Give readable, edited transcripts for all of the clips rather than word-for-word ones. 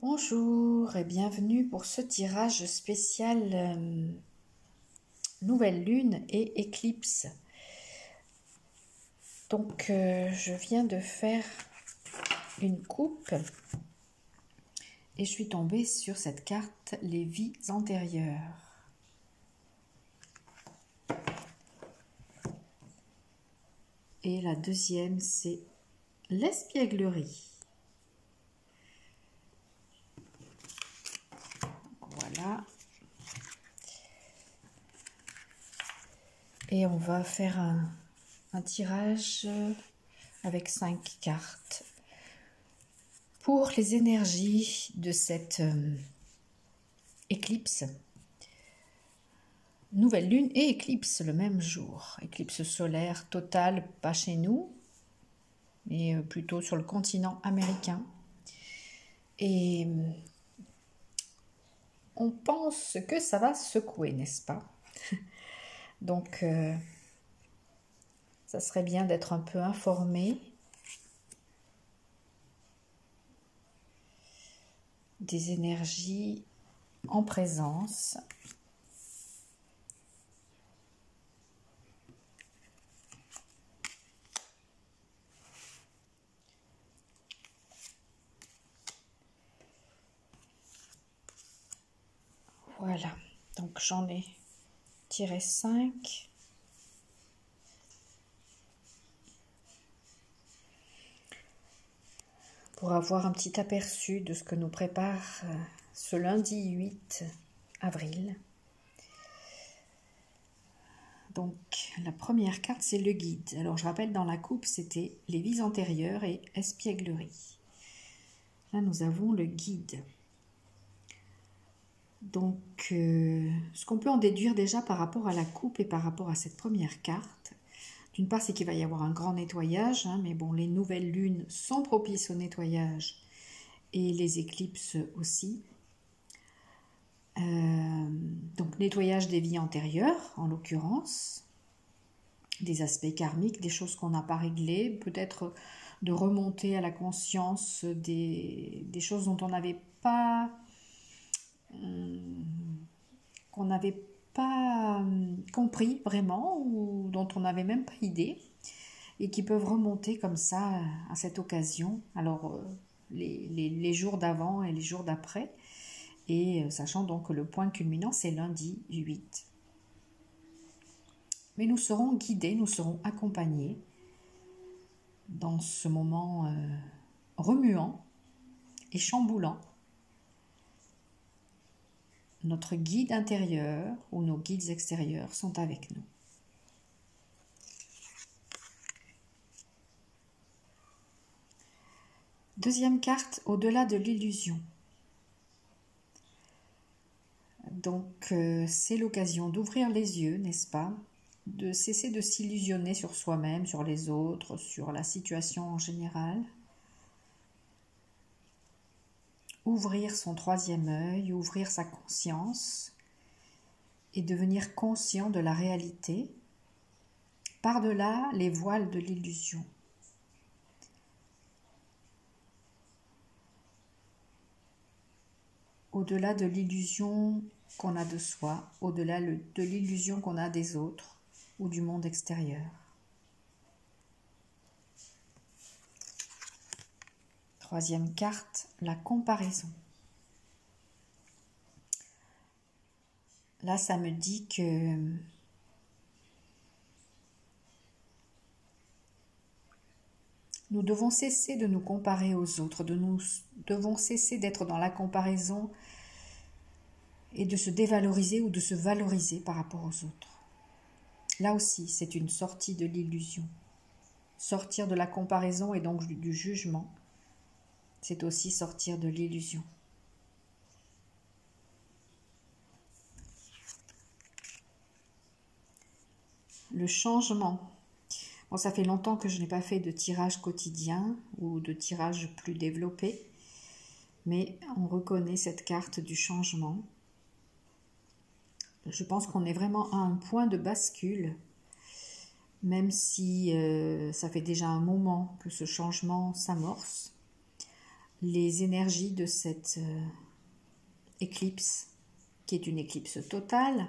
Bonjour et bienvenue pour ce tirage spécial nouvelle lune et éclipse. Donc je viens de faire une coupe et je suis tombée sur cette carte, les vies antérieures. Et la deuxième, c'est l'espièglerie. Voilà. Et on va faire un tirage avec 5 cartes pour les énergies de cette éclipse. Nouvelle lune et éclipse le même jour. Éclipse solaire totale, pas chez nous, mais plutôt sur le continent américain. Et on pense que ça va secouer, n'est-ce pas? Donc, ça serait bien d'être un peu informé des énergies en présence. Voilà, donc j'en ai tiré 5. Pour avoir un petit aperçu de ce que nous prépare ce lundi 8 avril. Donc la première carte, c'est le guide. Alors je rappelle, dans la coupe, c'était les vies antérieures et espièglerie. Là, nous avons le guide. Donc, ce qu'on peut en déduire déjà par rapport à la coupe et par rapport à cette première carte, d'une part, c'est qu'il va y avoir un grand nettoyage, mais bon, les nouvelles lunes sont propices au nettoyage et les éclipses aussi. Donc, nettoyage des vies antérieures, en l'occurrence, des aspects karmiques, des choses qu'on n'a pas réglées, peut-être de remonter à la conscience des choses dont on n'avait pas... qu'on n'avait pas compris vraiment ou dont on n'avait même pas idée et qui peuvent remonter comme ça à cette occasion. Alors les jours d'avant et les jours d'après, et sachant donc que le point culminant c'est lundi 8. Mais nous serons guidés, nous serons accompagnés dans ce moment remuant et chamboulant. Notre guide intérieur ou nos guides extérieurs sont avec nous. Deuxième carte, au-delà de l'illusion. Donc c'est l'occasion d'ouvrir les yeux, n'est-ce pas? De cesser de s'illusionner sur soi-même, sur les autres, sur la situation en général. Ouvrir son troisième œil, ouvrir sa conscience et devenir conscient de la réalité par-delà les voiles de l'illusion. Au-delà de l'illusion qu'on a de soi, au-delà de l'illusion qu'on a des autres ou du monde extérieur. Troisième carte, la comparaison. Là, ça me dit que nous devons cesser de nous comparer aux autres, nous devons cesser d'être dans la comparaison et de se dévaloriser ou de se valoriser par rapport aux autres. Là aussi, c'est une sortie de l'illusion. Sortir de la comparaison et donc du jugement, c'est aussi sortir de l'illusion. Le changement. Bon, ça fait longtemps que je n'ai pas fait de tirage quotidien ou de tirage plus développé, mais on reconnaît cette carte du changement. Je pense qu'on est vraiment à un point de bascule, même si ça fait déjà un moment que ce changement s'amorce. les énergies de cette éclipse, qui est une éclipse totale.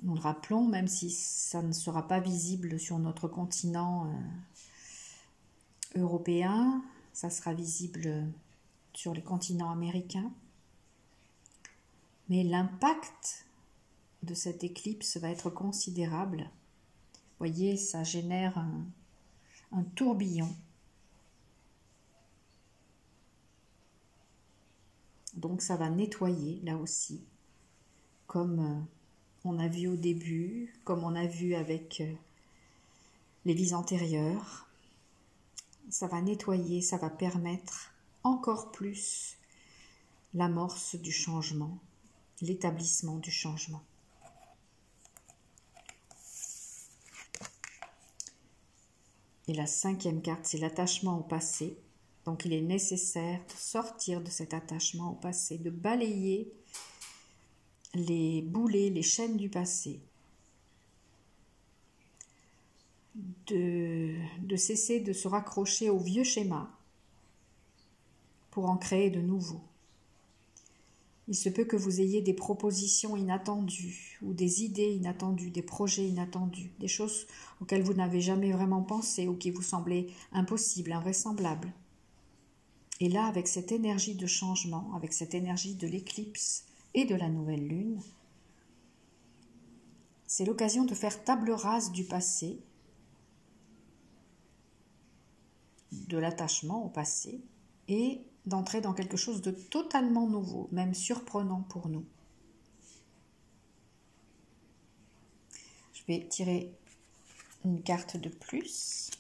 Nous le rappelons, même si ça ne sera pas visible sur notre continent européen, ça sera visible sur les continents américains. Mais l'impact de cette éclipse va être considérable. Vous voyez, ça génère un tourbillon. Donc ça va nettoyer là aussi, comme on a vu au début, comme on a vu avec les vies antérieures. Ça va nettoyer, ça va permettre encore plus l'amorce du changement, l'établissement du changement. Et la 5e carte, c'est l'attachement au passé. Donc il est nécessaire de sortir de cet attachement au passé, de balayer les boulets, les chaînes du passé, de cesser de se raccrocher aux vieux schémas pour en créer de nouveaux. Il se peut que vous ayez des propositions inattendues ou des idées inattendues, des projets inattendus, des choses auxquelles vous n'avez jamais vraiment pensé ou qui vous semblaient impossibles, invraisemblables. Et là, avec cette énergie de changement, avec cette énergie de l'éclipse et de la nouvelle lune, c'est l'occasion de faire table rase du passé, de l'attachement au passé, et d'entrer dans quelque chose de totalement nouveau, même surprenant pour nous. Je vais tirer une carte de plus,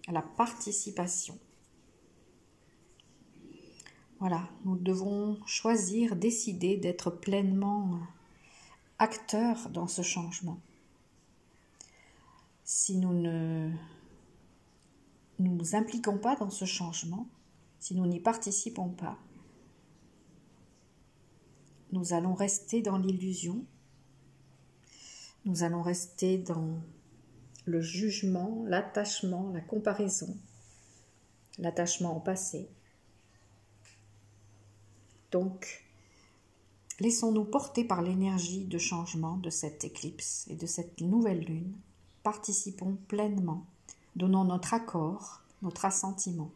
la participation. Voilà, nous devons choisir, décider d'être pleinement acteurs dans ce changement. Si nous ne nous impliquons pas dans ce changement, si nous n'y participons pas, nous allons rester dans l'illusion, nous allons rester dans le jugement, l'attachement, la comparaison, l'attachement au passé. Donc, laissons-nous porter par l'énergie de changement de cette éclipse et de cette nouvelle lune. Participons pleinement, donnons notre accord, notre assentiment,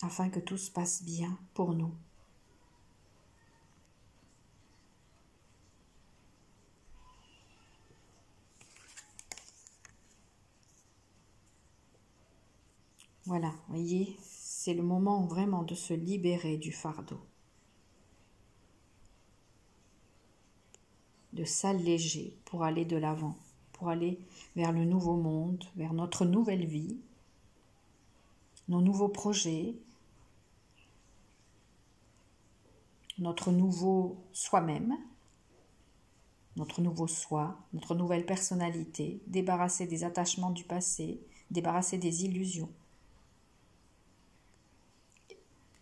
afin que tout se passe bien pour nous. Voilà, voyez, c'est le moment vraiment de se libérer du fardeau, de s'alléger pour aller de l'avant, pour aller vers le nouveau monde, vers notre nouvelle vie, nos nouveaux projets, notre nouveau soi-même, notre nouveau soi, notre nouvelle personnalité, débarrasser des attachements du passé, débarrasser des illusions.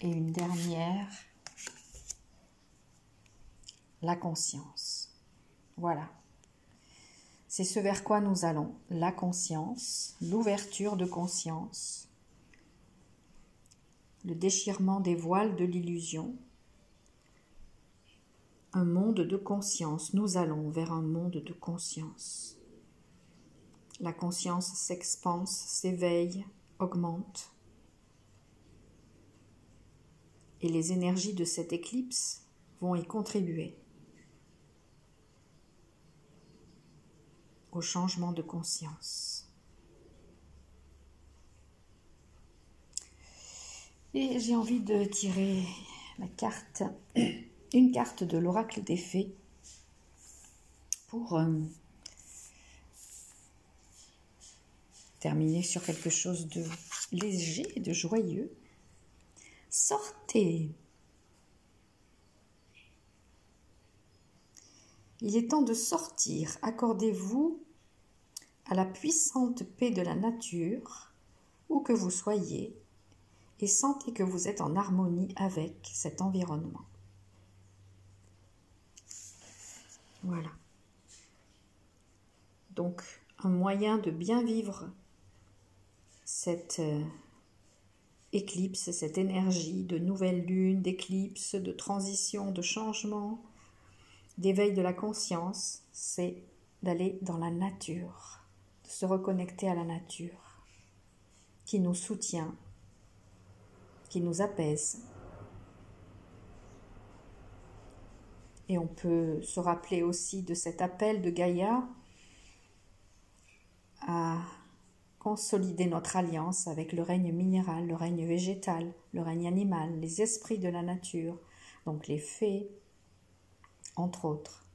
Et une dernière, la conscience. Voilà. C'est ce vers quoi nous allons, la conscience, l'ouverture de conscience, le déchirement des voiles de l'illusion, un monde de conscience. Nous allons vers un monde de conscience. La conscience s'expanse, s'éveille, augmente. Et les énergies de cette éclipse vont y contribuer au changement de conscience. Et j'ai envie de tirer la carte, une carte de l'oracle des fées pour terminer sur quelque chose de léger, de joyeux. Sortez! Il est temps de sortir. Accordez-vous à la puissante paix de la nature, où que vous soyez, et sentez que vous êtes en harmonie avec cet environnement. Voilà. Donc, un moyen de bien vivre cette éclipse, cette énergie de nouvelle lune, d'éclipse, de transition, de changement, d'éveil de la conscience, c'est d'aller dans la nature, de se reconnecter à la nature, qui nous soutient, qui nous apaise. Et on peut se rappeler aussi de cet appel de Gaïa à consolider notre alliance avec le règne minéral, le règne végétal, le règne animal, les esprits de la nature, donc les fées, entre autres.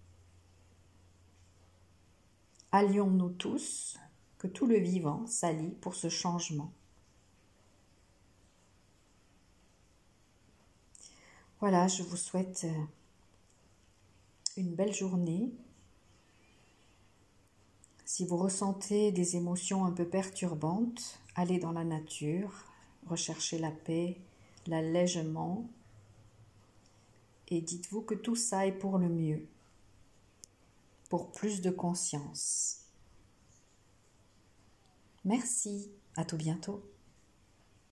Allions-nous tous, que tout le vivant s'allie pour ce changement. Voilà, je vous souhaite une belle journée. Si vous ressentez des émotions un peu perturbantes, allez dans la nature, recherchez la paix, l'allègement et dites-vous que tout ça est pour le mieux, pour plus de conscience. Merci, à tout bientôt.